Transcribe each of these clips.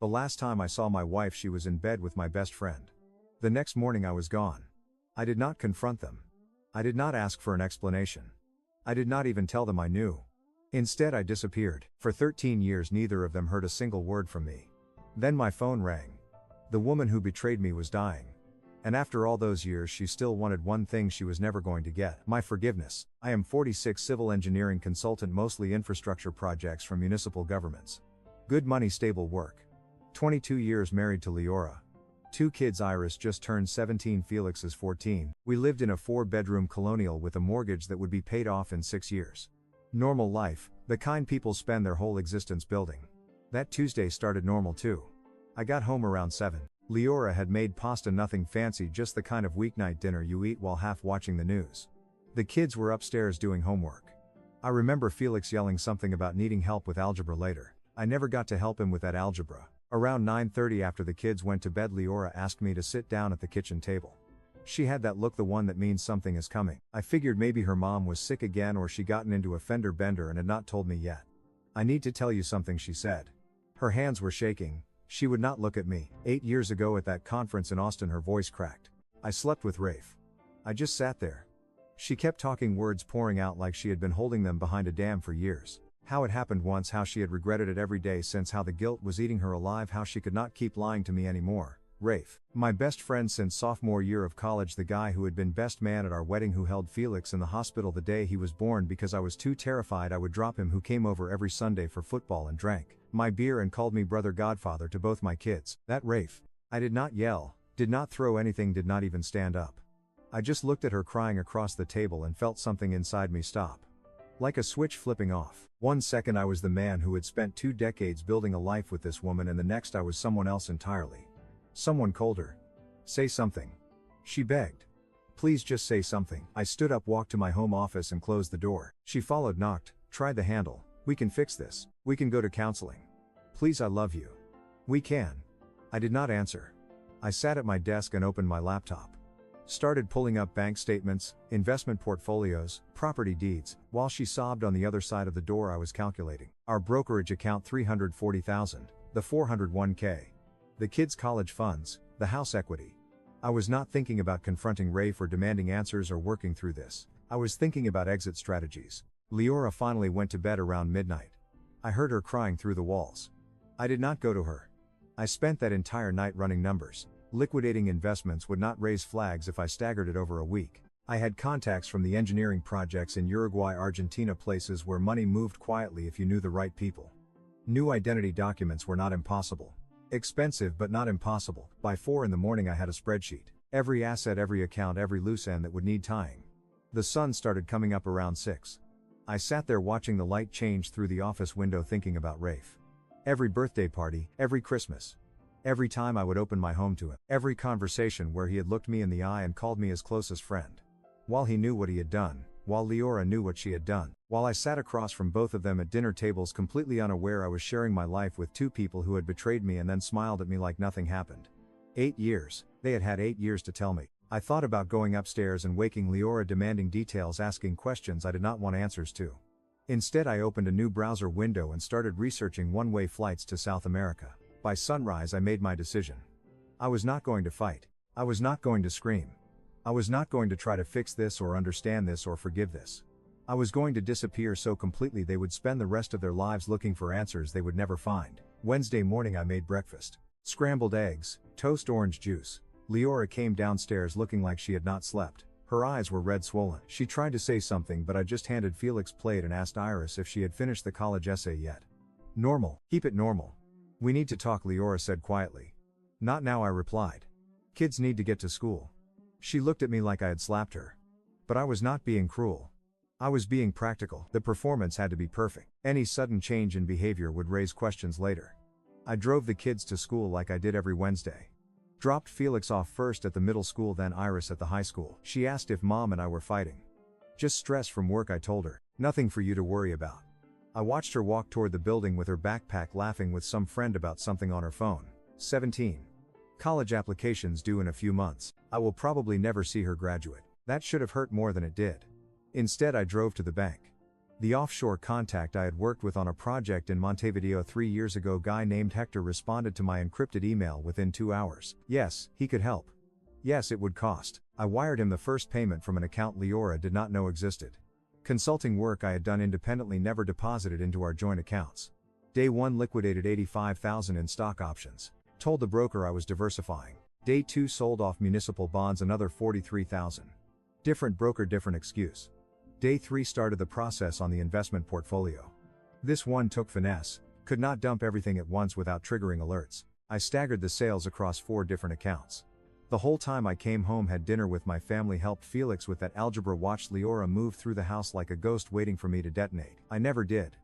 The last time I saw my wife, she was in bed with my best friend. The next morning I was gone. I did not confront them. I did not ask for an explanation. I did not even tell them I knew. Instead, I disappeared. For 13 years, neither of them heard a single word from me. Then my phone rang. The woman who betrayed me was dying. And after all those years, she still wanted one thing she was never going to get: my forgiveness. I am 46, civil engineering consultant, mostly infrastructure projects from municipal governments. Good money, stable work. 22 years married to Leora. 2 kids. Iris just turned 17, Felix is 14. We lived in a 4-bedroom colonial with a mortgage that would be paid off in 6 years. Normal life, the kind people spend their whole existence building. That Tuesday started normal too. I got home around 7. Leora had made pasta, nothing fancy, just the kind of weeknight dinner you eat while half watching the news. The kids were upstairs doing homework. I remember Felix yelling something about needing help with algebra later. I never got to help him with that algebra. Around 9:30, after the kids went to bed, Leora asked me to sit down at the kitchen table. She had that look, the one that means something is coming. I figured maybe her mom was sick again, or she gotten into a fender bender and had not told me yet. I need to tell you something, she said. Her hands were shaking. She would not look at me. 8 years ago at that conference in Austin, her voice cracked. I slept with Rafe. I just sat there. She kept talking, words pouring out like she had been holding them behind a dam for years. How it happened once, how she had regretted it every day since, how the guilt was eating her alive, how she could not keep lying to me anymore. Rafe, my best friend since sophomore year of college, the guy who had been best man at our wedding, who held Felix in the hospital the day he was born because I was too terrified I would drop him, who came over every Sunday for football and drank my beer and called me brother godfather to both my kids. That Rafe. I did not yell, did not throw anything, did not even stand up. I just looked at her crying across the table and felt something inside me stop. Like a switch flipping off. 1 second I was the man who had spent 2 decades building a life with this woman, and the next I was someone else entirely. Someone colder. Say something. She begged. Please just say something. I stood up, walked to my home office and closed the door. She followed, knocked, tried the handle. We can fix this. We can go to counseling. Please, I love you. We can. I did not answer. I sat at my desk and opened my laptop. Started pulling up bank statements, investment portfolios, property deeds. While she sobbed on the other side of the door, I was calculating. Our brokerage account, $340,000, the 401k. The kids' college funds, the house equity. I was not thinking about confronting Rafe or demanding answers or working through this. I was thinking about exit strategies. Leora finally went to bed around midnight. I heard her crying through the walls. I did not go to her. I spent that entire night running numbers. Liquidating investments would not raise flags if I staggered it over a week. I had contacts from the engineering projects in Uruguay, Argentina, places where money moved quietly if you knew the right people. New identity documents were not impossible. Expensive but not impossible. By 4 in the morning I had a spreadsheet. Every asset, every account, every loose end that would need tying. The sun started coming up around 6. I sat there watching the light change through the office window, thinking about Rafe. Every birthday party, every Christmas. Every time I would open my home to him. Every conversation where he had looked me in the eye and called me his closest friend. While he knew what he had done. While Leora knew what she had done. While I sat across from both of them at dinner tables, completely unaware I was sharing my life with 2 people who had betrayed me and then smiled at me like nothing happened. 8 years. They had had 8 years to tell me. I thought about going upstairs and waking Leora, demanding details, asking questions I did not want answers to. Instead, I opened a new browser window and started researching one-way flights to South America. By sunrise I made my decision. I was not going to fight. I was not going to scream. I was not going to try to fix this or understand this or forgive this. I was going to disappear so completely they would spend the rest of their lives looking for answers they would never find. Wednesday morning I made breakfast. Scrambled eggs, toast, orange juice. Leora came downstairs looking like she had not slept. Her eyes were red, swollen. She tried to say something, but I just handed Felix plate and asked Iris if she had finished the college essay yet. Normal. Keep it normal. We need to talk, Leora said quietly. Not now, I replied. Kids need to get to school. She looked at me like I had slapped her. But I was not being cruel. I was being practical. The performance had to be perfect. Any sudden change in behavior would raise questions later. I drove the kids to school like I did every Wednesday. Dropped Felix off first at the middle school, then Iris at the high school. She asked if Mom and I were fighting. Just stress from work, I told her. Nothing for you to worry about. I watched her walk toward the building with her backpack, laughing with some friend about something on her phone. 17. College applications due in a few months. I will probably never see her graduate. That should have hurt more than it did. Instead, I drove to the bank. The offshore contact I had worked with on a project in Montevideo 3 years ago, guy named Hector, responded to my encrypted email within 2 hours. Yes, he could help. Yes, it would cost. I wired him the first payment from an account Leora did not know existed. Consulting work I had done independently never deposited into our joint accounts. Day 1 liquidated 85,000 in stock options. Told the broker I was diversifying. Day 2 sold off municipal bonds another 43,000. Different broker, different excuse. Day 3 started the process on the investment portfolio. This one took finesse, could not dump everything at once without triggering alerts. I staggered the sales across 4 different accounts. The whole time I came home, had dinner with my family, helped Felix with that algebra, watched Leora move through the house like a ghost waiting for me to detonate. I never did.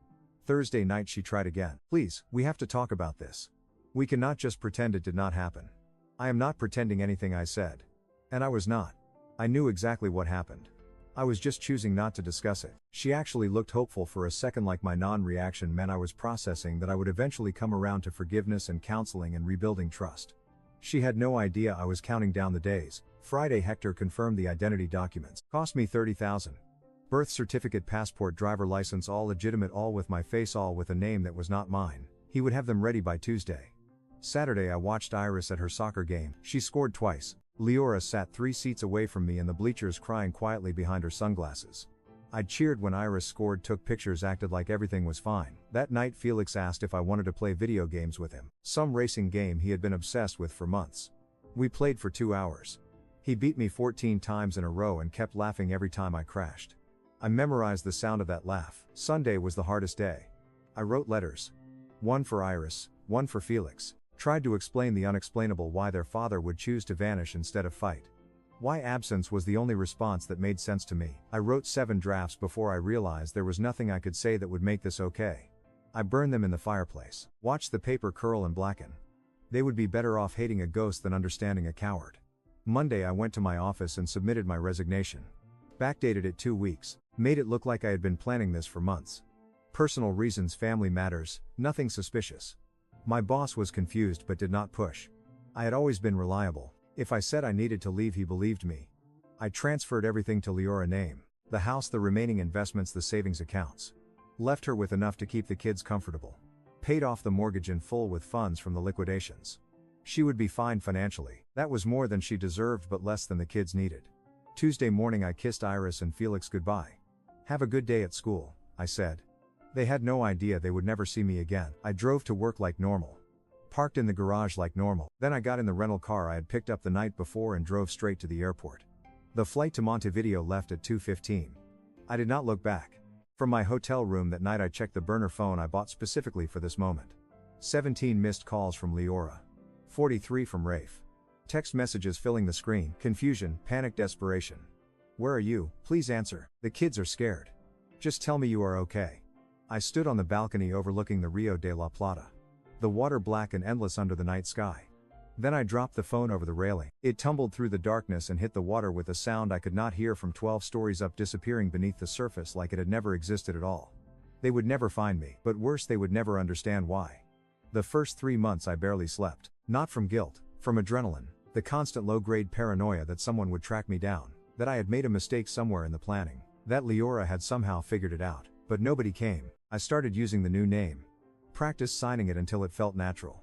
Thursday night she tried again. Please, we have to talk about this. We cannot just pretend it did not happen. I am not pretending anything I said. And I was not. I knew exactly what happened. I was just choosing not to discuss it. She actually looked hopeful for a second, like my non-reaction meant I was processing that I would eventually come around to forgiveness and counseling and rebuilding trust. She had no idea I was counting down the days. Friday, Hector confirmed the identity documents. Cost me 30,000. Birth certificate, passport, driver license, all legitimate, all with my face, all with a name that was not mine. He would have them ready by Tuesday. Saturday I watched Iris at her soccer game. She scored twice. Leora sat 3 seats away from me in the bleachers, crying quietly behind her sunglasses. I cheered when Iris scored, took pictures, acted like everything was fine. That night Felix asked if I wanted to play video games with him. Some racing game he had been obsessed with for months. We played for 2 hours. He beat me 14 times in a row and kept laughing every time I crashed. I memorized the sound of that laugh. Sunday was the hardest day. I wrote letters. One for Iris, one for Felix. Tried to explain the unexplainable, why their father would choose to vanish instead of fight. Why absence was the only response that made sense to me. I wrote 7 drafts before I realized there was nothing I could say that would make this okay. I burned them in the fireplace. Watched the paper curl and blacken. They would be better off hating a ghost than understanding a coward. Monday I went to my office and submitted my resignation. Backdated it 2 weeks. Made it look like I had been planning this for months. Personal reasons, family matters, nothing suspicious. My boss was confused but did not push. I had always been reliable. If I said I needed to leave, he believed me. I transferred everything to Leora name. The house, the remaining investments, the savings accounts. Left her with enough to keep the kids comfortable. Paid off the mortgage in full with funds from the liquidations. She would be fine financially. That was more than she deserved but less than the kids needed. Tuesday morning I kissed Iris and Felix goodbye. Have a good day at school, I said. They had no idea they would never see me again. I drove to work like normal. Parked in the garage like normal. Then I got in the rental car I had picked up the night before and drove straight to the airport. The flight to Montevideo left at 2:15. I did not look back. From my hotel room that night I checked the burner phone I bought specifically for this moment. 17 missed calls from Leora. 43 from Rafe. Text messages filling the screen. Confusion, panic, desperation. Where are you? Please answer. The kids are scared. Just tell me you are okay. I stood on the balcony overlooking the Rio de la Plata. The water black and endless under the night sky. Then I dropped the phone over the railing. It tumbled through the darkness and hit the water with a sound I could not hear from 12 stories up, disappearing beneath the surface like it had never existed at all. They would never find me, but worse, they would never understand why. The first 3 months I barely slept. Not from guilt, from adrenaline, the constant low-grade paranoia that someone would track me down, that I had made a mistake somewhere in the planning, that Leora had somehow figured it out. But nobody came. I started using the new name. Practiced signing it until it felt natural.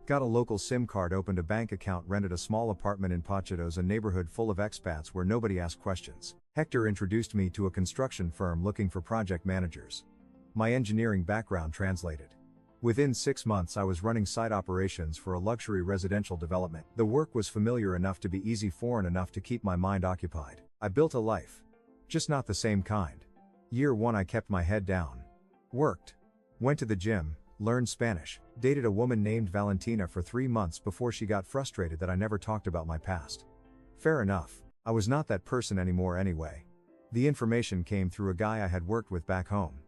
Got a local SIM card, opened a bank account, rented a small apartment in Pachados, a neighborhood full of expats where nobody asked questions. Hector introduced me to a construction firm looking for project managers. My engineering background translated. Within 6 months I was running site operations for a luxury residential development. The work was familiar enough to be easy, foreign enough to keep my mind occupied. I built a life. Just not the same kind. Year 1 I kept my head down. Worked. Went to the gym, learned Spanish, dated a woman named Valentina for 3 months before she got frustrated that I never talked about my past. Fair enough. I was not that person anymore anyway. The information came through a guy I had worked with back home.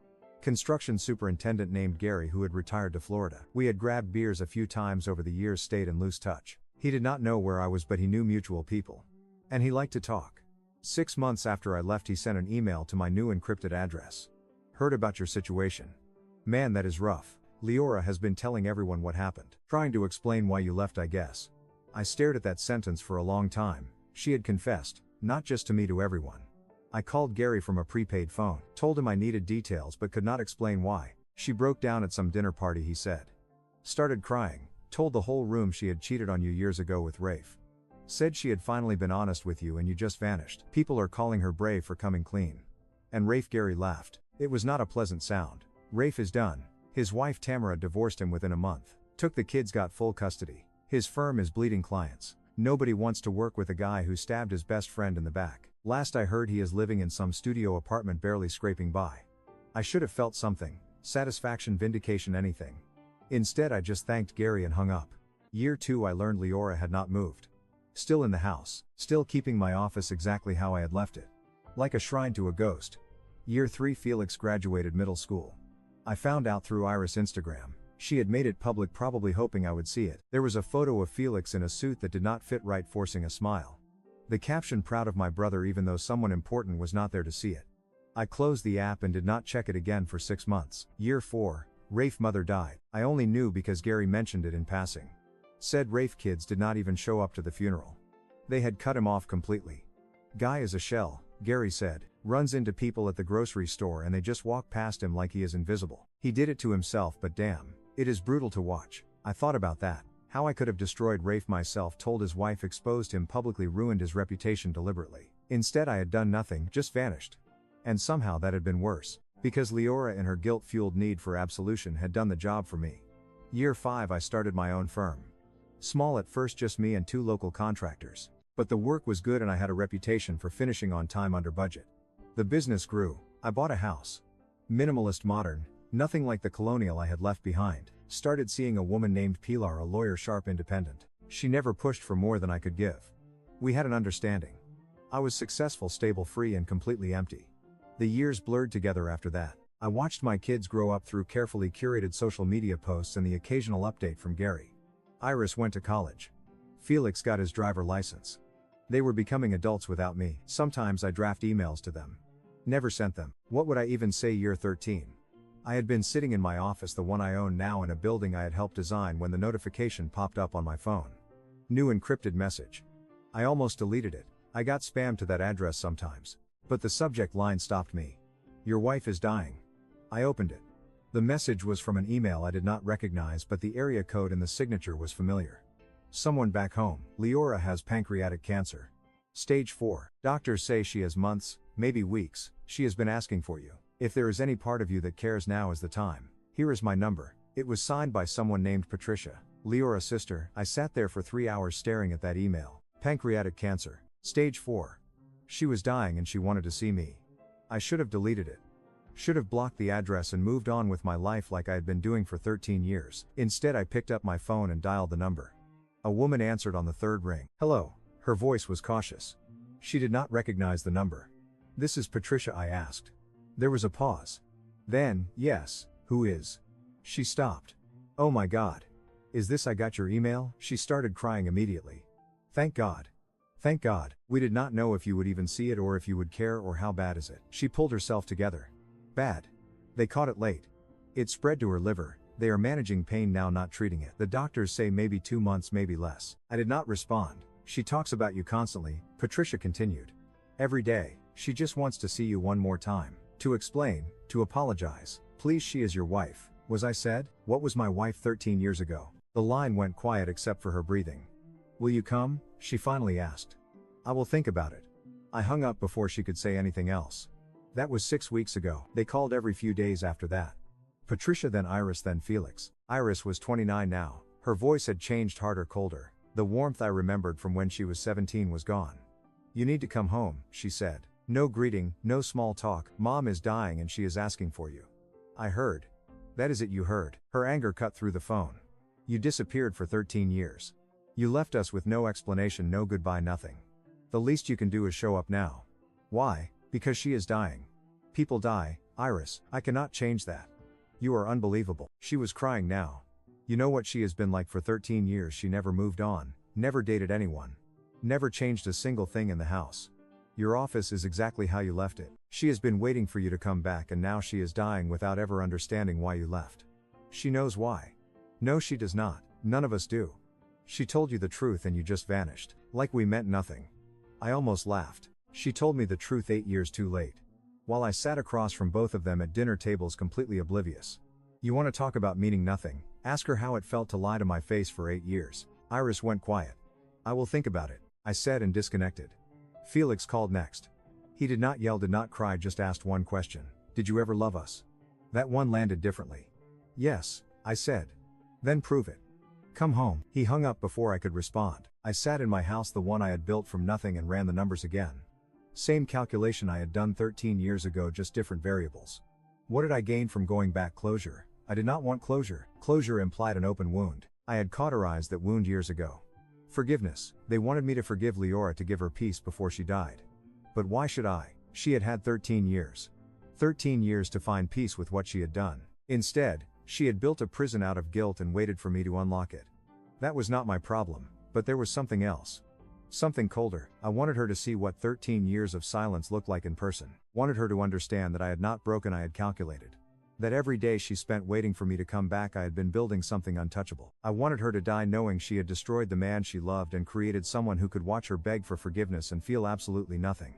Construction superintendent named Gary, who had retired to Florida. We had grabbed beers a few times over the years, stayed in loose touch. He did not know where I was, but he knew mutual people. And he liked to talk. 6 months after I left he sent an email to my new encrypted address. Heard about your situation. Man, that is rough. Leora has been telling everyone what happened. Trying to explain why you left, I guess. I stared at that sentence for a long time. She had confessed, not just to me, to everyone. I called Gary from a prepaid phone, told him I needed details but could not explain why. She broke down at some dinner party, he said. Started crying, told the whole room she had cheated on you years ago with Rafe. Said she had finally been honest with you and you just vanished. People are calling her brave for coming clean. And Rafe. Gary laughed. It was not a pleasant sound. Rafe is done. His wife Tamara divorced him within a month. Took the kids, got full custody. His firm is bleeding clients. Nobody wants to work with a guy who stabbed his best friend in the back. Last I heard he is living in some studio apartment barely scraping by. I should have felt something. Satisfaction, vindication, anything. Instead I just thanked Gary and hung up. Year 2 I learned Leora had not moved. Still in the house, still keeping my office exactly how I had left it. Like a shrine to a ghost. Year 3 Felix graduated middle school. I found out through Iris' Instagram. She had made it public, probably hoping I would see it. There was a photo of Felix in a suit that did not fit right, forcing a smile. The caption, proud of my brother even though someone important was not there to see it. I closed the app and did not check it again for 6 months. Year 4, Rafe mother died. I only knew because Gary mentioned it in passing. Said Rafe kids did not even show up to the funeral. They had cut him off completely. Guy is a shell, Gary said, runs into people at the grocery store and they just walk past him like he is invisible. He did it to himself, but damn, it is brutal to watch. I thought about that, how I could have destroyed Rafe myself, told his wife, exposed him publicly, ruined his reputation deliberately. Instead I had done nothing, just vanished. And somehow that had been worse, because Leora and her guilt-fueled need for absolution had done the job for me. Year 5 I started my own firm. Small at first, just me and 2 local contractors. But the work was good and I had a reputation for finishing on time under budget. The business grew. I bought a house. Minimalist, modern, nothing like the colonial I had left behind. Started seeing a woman named Pilar, a lawyer, sharp, independent. She never pushed for more than I could give. We had an understanding. I was successful, stable, free, and completely empty. The years blurred together after that. I watched my kids grow up through carefully curated social media posts and the occasional update from Gary. Iris went to college. Felix got his driver license. They were becoming adults without me. Sometimes I draft emails to them. Never sent them. What would I even say? Year 13. I had been sitting in my office, the one I own now, in a building I had helped design, when the notification popped up on my phone. New encrypted message. I almost deleted it. I got spam to that address sometimes. But the subject line stopped me. Your wife is dying. I opened it. The message was from an email I did not recognize, but the area code in the signature was familiar. Someone back home. Leora has pancreatic cancer. Stage 4. Doctors say she has months, maybe weeks. She has been asking for you. If there is any part of you that cares, now is the time. Here is my number. It was signed by someone named Patricia, Leora's sister. I sat there for 3 hours staring at that email. Pancreatic cancer. Stage 4. She was dying and she wanted to see me. I should have deleted it. Should have blocked the address and moved on with my life like I had been doing for 13 years. Instead I picked up my phone and dialed the number. A woman answered on the 3rd ring. Hello. Her voice was cautious. She did not recognize the number. This is Patricia, I asked. There was a pause. Then, yes, who is? She stopped. Oh my God. Is this I got your email? She started crying immediately. Thank God. Thank God. We did not know if you would even see it or if you would care, or how bad is it. She pulled herself together. Bad. They caught it late. It spread to her liver. They are managing pain now, not treating it. The doctors say maybe 2 months, maybe less. I did not respond. She talks about you constantly, Patricia continued. Every day. She just wants to see you one more time. To explain, to apologize. Please, she is your wife. Was I said? What was my wife 13 years ago? The line went quiet except for her breathing. Will you come? She finally asked. I will think about it. I hung up before she could say anything else. That was 6 weeks ago. They called every few days after that. Patricia, then Iris, then Felix. Iris was 29 now. Her voice had changed, harder, colder. The warmth I remembered from when she was 17 was gone. You need to come home, she said. No greeting, no small talk. Mom is dying and she is asking for you. I heard. That is it, you heard. Her anger cut through the phone. You disappeared for 13 years. You left us with no explanation, no goodbye, nothing. The least you can do is show up now. Why? Because she is dying. People die, Iris. I cannot change that. You are unbelievable. She was crying now. You know what she has been like for 13 years. She never moved on, never dated anyone, never changed a single thing in the house. Your office is exactly how you left it. She has been waiting for you to come back and now she is dying without ever understanding why you left. She knows why. No, she does not. None of us do. She told you the truth and you just vanished. Like we meant nothing. I almost laughed. She told me the truth 8 years too late. While I sat across from both of them at dinner tables completely oblivious. You want to talk about meaning nothing? Ask her how it felt to lie to my face for 8 years. Iris went quiet. I will think about it, I said and disconnected. Felix called next. He did not yell, did not cry, just asked one question. Did you ever love us? That one landed differently. Yes, I said. Then prove it. Come home. He hung up before I could respond. I sat in my house, the one I had built from nothing, and ran the numbers again. Same calculation I had done 13 years ago, just different variables. What did I gain from going back? Closure. I did not want closure. Closure implied an open wound. I had cauterized that wound years ago. Forgiveness. They wanted me to forgive Leora, to give her peace before she died. But why should I? She had had 13 years. 13 years to find peace with what she had done. Instead, she had built a prison out of guilt and waited for me to unlock it. That was not my problem, but there was something else. Something colder. I wanted her to see what 13 years of silence looked like in person. Wanted her to understand that I had not broken, I had calculated. That every day she spent waiting for me to come back, I had been building something untouchable. I wanted her to die knowing she had destroyed the man she loved and created someone who could watch her beg for forgiveness and feel absolutely nothing.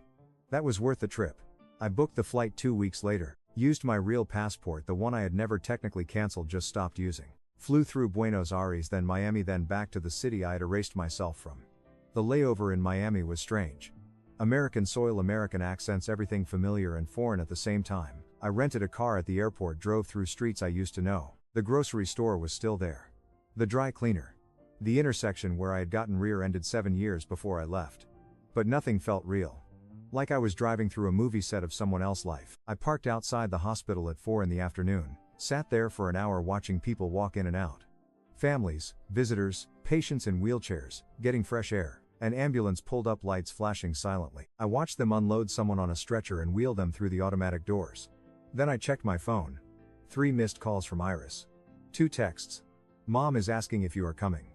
That was worth the trip. I booked the flight 2 weeks later, used my real passport, the one I had never technically canceled, just stopped using. Flew through Buenos Aires, then Miami, then back to the city I had erased myself from. The layover in Miami was strange. American soil, American accents, everything familiar and foreign at the same time. I rented a car at the airport, drove through streets I used to know. The grocery store was still there. The dry cleaner. The intersection where I had gotten rear-ended 7 years before I left. But nothing felt real. Like I was driving through a movie set of someone else's life. I parked outside the hospital at 4 in the afternoon, sat there for an hour watching people walk in and out. Families, visitors, patients in wheelchairs, getting fresh air. An ambulance pulled up, lights flashing silently. I watched them unload someone on a stretcher and wheel them through the automatic doors. Then I checked my phone. 3 missed calls from Iris. 2 texts. Mom is asking if you are coming.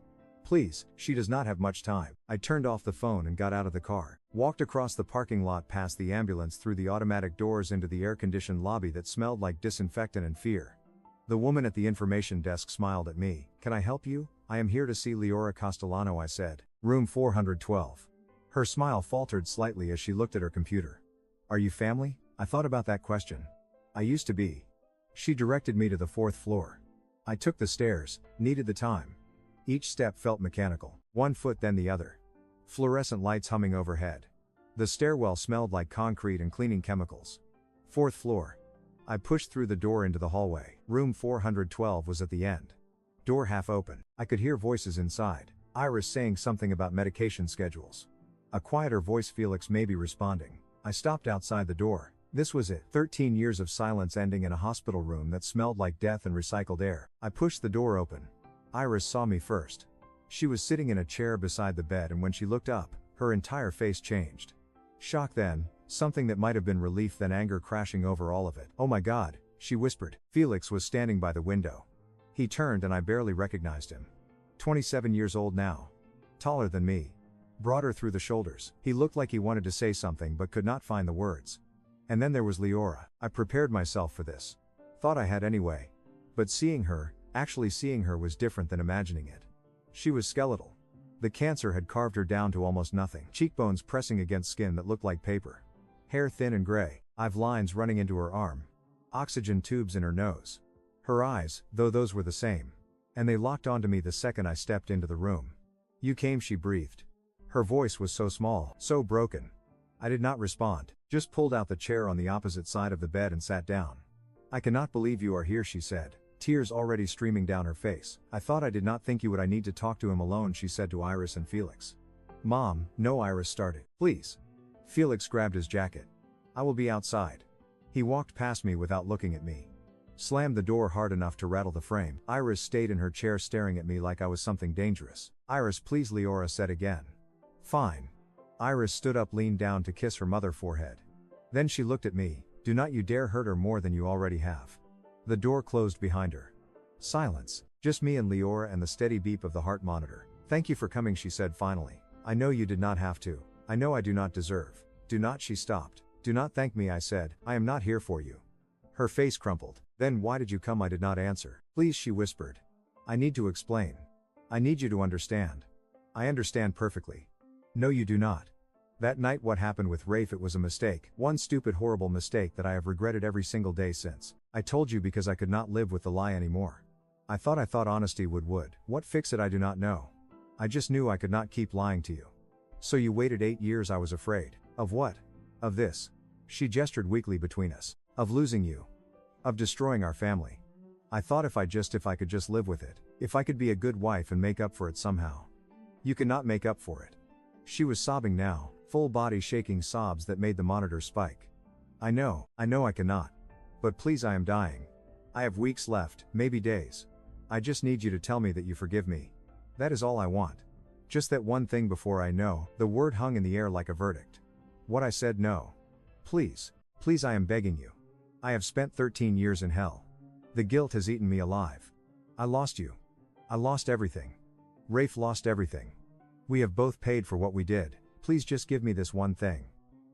Please, she does not have much time. I turned off the phone and got out of the car. Walked across the parking lot, past the ambulance, through the automatic doors into the air-conditioned lobby that smelled like disinfectant and fear. The woman at the information desk smiled at me. Can I help you? I am here to see Leora Castellano, I said. Room 412. Her smile faltered slightly as she looked at her computer. Are you family? I thought about that question. I used to be. She directed me to the 4th floor. I took the stairs, needed the time. Each step felt mechanical. 1 foot then the other. Fluorescent lights humming overhead. The stairwell smelled like concrete and cleaning chemicals. 4th floor. I pushed through the door into the hallway. Room 412 was at the end. Door half open. I could hear voices inside. Iris saying something about medication schedules. A quieter voice, Felix maybe responding. I stopped outside the door. This was it. 13 years of silence ending in a hospital room that smelled like death and recycled air. I pushed the door open. Iris saw me first. She was sitting in a chair beside the bed, and when she looked up, her entire face changed. Shock then, something that might have been relief, then anger crashing over all of it. Oh my God, she whispered. Felix was standing by the window. He turned and I barely recognized him. 27 years old now. Taller than me. Broader through the shoulders. He looked like he wanted to say something but could not find the words. And then there was Leora. I prepared myself for this. Thought I had anyway. But seeing her, actually seeing her, was different than imagining it. She was skeletal. The cancer had carved her down to almost nothing. Cheekbones pressing against skin that looked like paper. Hair thin and gray. I've lines running into her arm. Oxygen tubes in her nose. Her eyes, though, those were the same. And they locked onto me the second I stepped into the room. You came, she breathed. Her voice was so small, so broken. I did not respond, just pulled out the chair on the opposite side of the bed and sat down. I cannot believe you are here, she said, tears already streaming down her face. I thought I did not think you would. I need to talk to him alone, she said to Iris and Felix. Mom, no, Iris started. Please. Felix grabbed his jacket. I will be outside. He walked past me without looking at me. Slammed the door hard enough to rattle the frame. Iris stayed in her chair staring at me like I was something dangerous. Iris, please, Leora said again. Fine. Iris stood up, leaned down to kiss her mother's forehead. Then she looked at me. Do not you dare hurt her more than you already have. The door closed behind her. Silence. Just me and Leora and the steady beep of the heart monitor. Thank you for coming, she said finally. I know you did not have to. I know I do not deserve. Do not, she stopped. Do not thank me, I said. I am not here for you. Her face crumpled. Then why did you come? I did not answer. Please, she whispered. I need to explain. I need you to understand. I understand perfectly. No, you do not. That night what happened with Rafe, it was a mistake. One stupid horrible mistake that I have regretted every single day since. I told you because I could not live with the lie anymore. I thought honesty would. What fix it I do not know. I just knew I could not keep lying to you. So you waited 8 years. I was afraid. Of what? Of this. She gestured weakly between us. Of losing you. Of destroying our family. I thought if I could just live with it. If I could be a good wife and make up for it somehow. You cannot make up for it. She was sobbing now, full body shaking sobs that made the monitor spike. I know I cannot. But please, I am dying. I have weeks left, maybe days. I just need you to tell me that you forgive me. That is all I want. Just that one thing before I know. The word hung in the air like a verdict. What I said, no. Please, I am begging you. I have spent 13 years in hell. The guilt has eaten me alive. I lost you. I lost everything. Rafe lost everything. We have both paid for what we did. Please just give me this one thing.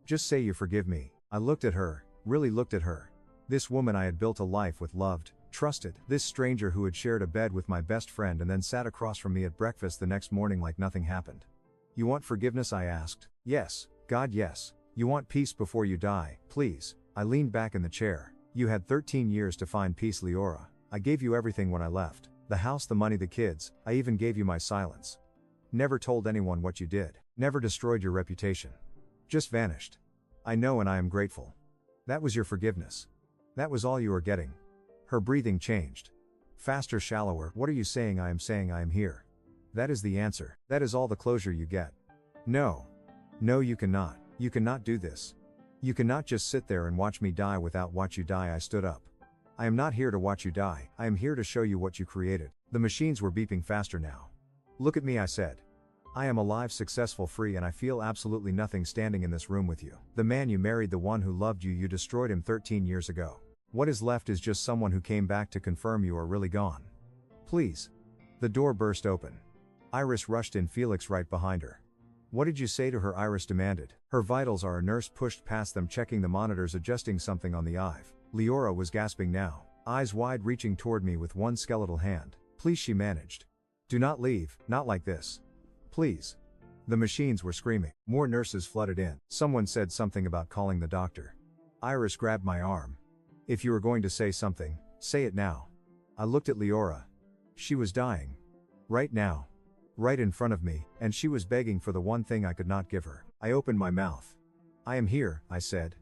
Just say you forgive me. I looked at her, really looked at her. This woman I had built a life with, loved, trusted. This stranger who had shared a bed with my best friend and then sat across from me at breakfast the next morning like nothing happened. You want forgiveness? I asked. Yes, God, yes. You want peace before you die, please. I leaned back in the chair. You had 13 years to find peace, Leora. I gave you everything when I left. The house, the money, the kids. I even gave you my silence. Never told anyone what you did. Never destroyed your reputation. Just vanished. I know and I am grateful. That was your forgiveness. That was all you were getting. Her breathing changed. Faster, shallower. What are you saying? I am saying I am here. That is the answer. That is all the closure you get. No. No, you cannot. You cannot do this. You cannot just sit there and watch me die without watch you die. I stood up. I am not here to watch you die. I am here to show you what you created. The machines were beeping faster now. Look at me, I said. I am alive, successful, free, and I feel absolutely nothing standing in this room with you. The man you married, the one who loved you, you destroyed him 13 years ago. What is left is just someone who came back to confirm you are really gone. Please. The door burst open. Iris rushed in, Felix right behind her. What did you say to her? Iris demanded. Her vitals are. A nurse pushed past them, checking the monitors, adjusting something on the IV. Leora was gasping now, eyes wide, reaching toward me with one skeletal hand. Please, she managed. Do not leave, not like this. Please. The machines were screaming. More nurses flooded in. Someone said something about calling the doctor. Iris grabbed my arm. If you are going to say something, say it now. I looked at Leora. She was dying. Right now. Right in front of me, and she was begging for the one thing I could not give her. I opened my mouth. I am here, I said.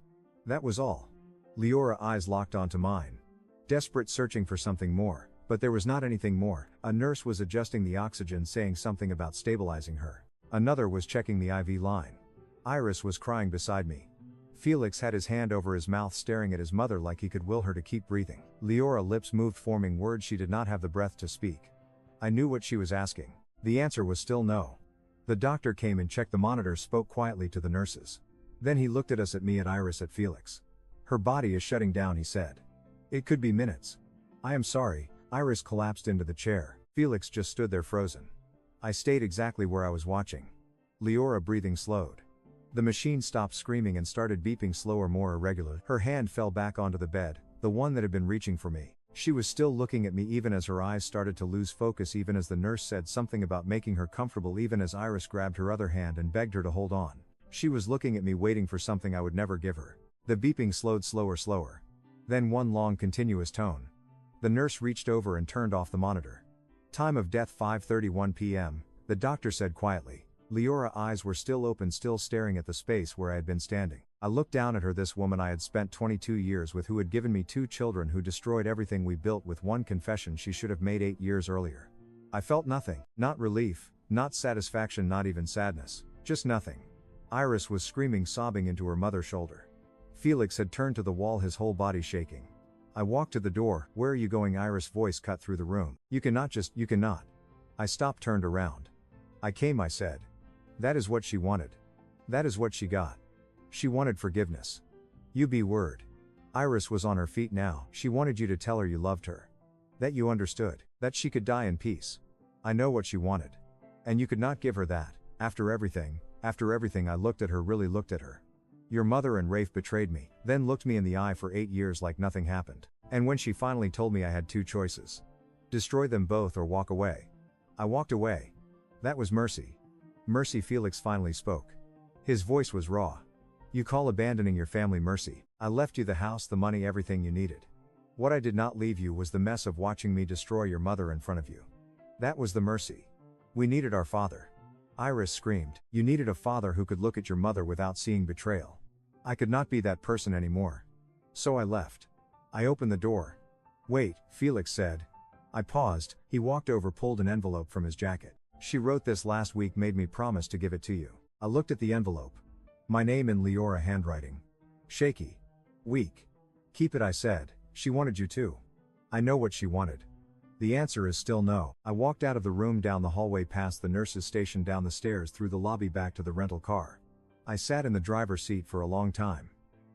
That was all. Leora eyes locked onto mine. Desperate, searching for something more. But there was not anything more. A nurse was adjusting the oxygen, saying something about stabilizing her. Another was checking the IV line. Iris was crying beside me. Felix had his hand over his mouth, staring at his mother like he could will her to keep breathing. Leora lips moved, forming words she did not have the breath to speak. I knew what she was asking. The answer was still no. The doctor came and checked the monitor, spoke quietly to the nurses. Then he looked at us, at me, at Iris, at Felix. Her body is shutting down, he said. It could be minutes. I am sorry. Iris collapsed into the chair. Felix just stood there frozen. I stayed exactly where I was watching. Leora breathing slowed. The machine stopped screaming and started beeping slower, more irregular. Her hand fell back onto the bed, the one that had been reaching for me. She was still looking at me even as her eyes started to lose focus, even as the nurse said something about making her comfortable, even as Iris grabbed her other hand and begged her to hold on. She was looking at me, waiting for something I would never give her. The beeping slowed, slower. Then one long continuous tone. The nurse reached over and turned off the monitor. Time of death 5:31 p.m., the doctor said quietly. Leora's eyes were still open, still staring at the space where I had been standing. I looked down at her, this woman I had spent 22 years with, who had given me 2 children, who destroyed everything we built with one confession she should have made 8 years earlier. I felt nothing, not relief, not satisfaction, not even sadness, just nothing. Iris was screaming, sobbing into her mother's shoulder. Felix had turned to the wall, his whole body shaking. I walked to the door. Where are you going? Iris' voice cut through the room. You cannot. I stopped, turned around. I came, I said. That is what she wanted. That is what she got. She wanted forgiveness. You be word. Iris was on her feet now. She wanted you to tell her you loved her. That you understood. That she could die in peace. I know what she wanted. And you could not give her that. After everything, I looked at her, really looked at her. Your mother and Rafe betrayed me, then looked me in the eye for 8 years like nothing happened. And when she finally told me I had 2 choices. Destroy them both or walk away. I walked away. That was mercy. Mercy, Felix finally spoke. His voice was raw. You call abandoning your family mercy. I left you the house, the money, everything you needed. What I did not leave you was the mess of watching me destroy your mother in front of you. That was the mercy. We needed our father. Iris screamed. You needed a father who could look at your mother without seeing betrayal. I could not be that person anymore. So I left. I opened the door. Wait, Felix said. I paused. He walked over, pulled an envelope from his jacket. She wrote this last week, made me promise to give it to you. I looked at the envelope. My name in Leora handwriting. Shaky. Weak. Keep it, I said. She wanted you too. I know what she wanted. The answer is still no. I walked out of the room, down the hallway, past the nurse's station, down the stairs, through the lobby, back to the rental car. I sat in the driver's seat for a long time.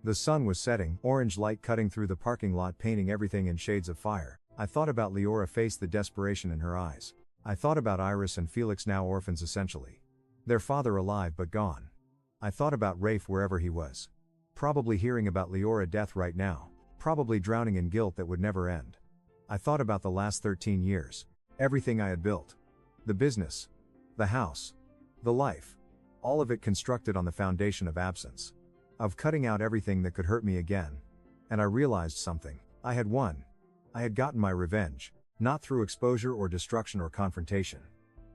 The sun was setting, orange light cutting through the parking lot, painting everything in shades of fire. I thought about Leora, faced the desperation in her eyes. I thought about Iris and Felix, now orphans essentially. Their father alive but gone. I thought about Rafe, wherever he was. Probably hearing about Leora death right now. Probably drowning in guilt that would never end. I thought about the last 13 years. Everything I had built. The business. The house. The life. All of it constructed on the foundation of absence. Of cutting out everything that could hurt me again. And I realized something. I had won. I had gotten my revenge. Not through exposure or destruction or confrontation.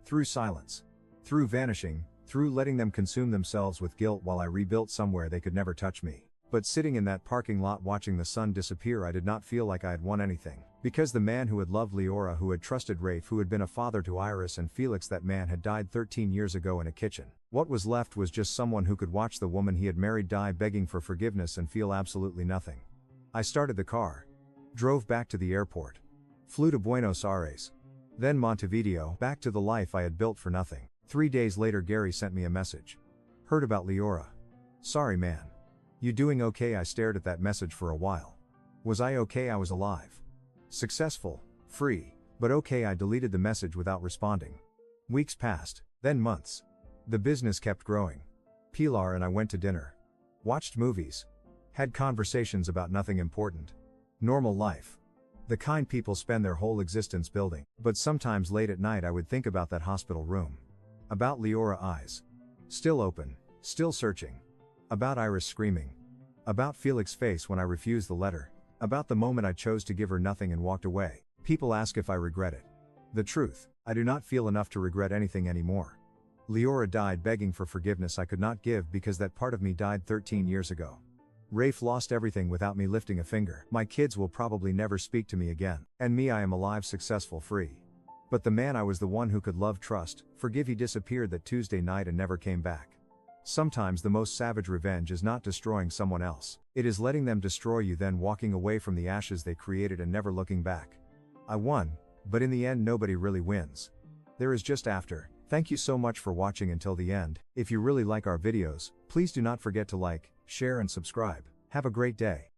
Through silence. Through vanishing. Through letting them consume themselves with guilt while I rebuilt somewhere they could never touch me. But sitting in that parking lot watching the sun disappear, I did not feel like I had won anything. Because the man who had loved Leora, who had trusted Rafe, who had been a father to Iris and Felix, that man had died 13 years ago in a kitchen. What was left was just someone who could watch the woman he had married die, begging for forgiveness, and feel absolutely nothing. I started the car. Drove back to the airport. Flew to Buenos Aires. Then Montevideo, back to the life I had built for nothing. 3 days later, Gary sent me a message. Heard about Leora. Sorry man. You doing okay? I stared at that message for a while. Was I okay? I was alive. Successful. Free. But okay. I deleted the message without responding. Weeks passed. Then months. The business kept growing. Pilar and I went to dinner. Watched movies. Had conversations about nothing important. Normal life. The kind people spend their whole existence building. But sometimes late at night I would think about that hospital room. About Leora, eyes still open, still searching. About Iris screaming. About Felix's face when I refused the letter. About the moment I chose to give her nothing and walked away. People ask if I regret it. The truth, I do not feel enough to regret anything anymore. Leora died begging for forgiveness I could not give, because that part of me died 13 years ago. Rafe lost everything without me lifting a finger. My kids will probably never speak to me again. And me, I am alive, successful, free. But the man I was, the one who could love, trust, forgive, he disappeared that Tuesday night and never came back. Sometimes the most savage revenge is not destroying someone else. It is letting them destroy you, then walking away from the ashes they created and never looking back. I won, but in the end nobody really wins. There is just after. Thank you so much for watching until the end. If you really like our videos, please do not forget to like, share and subscribe. Have a great day.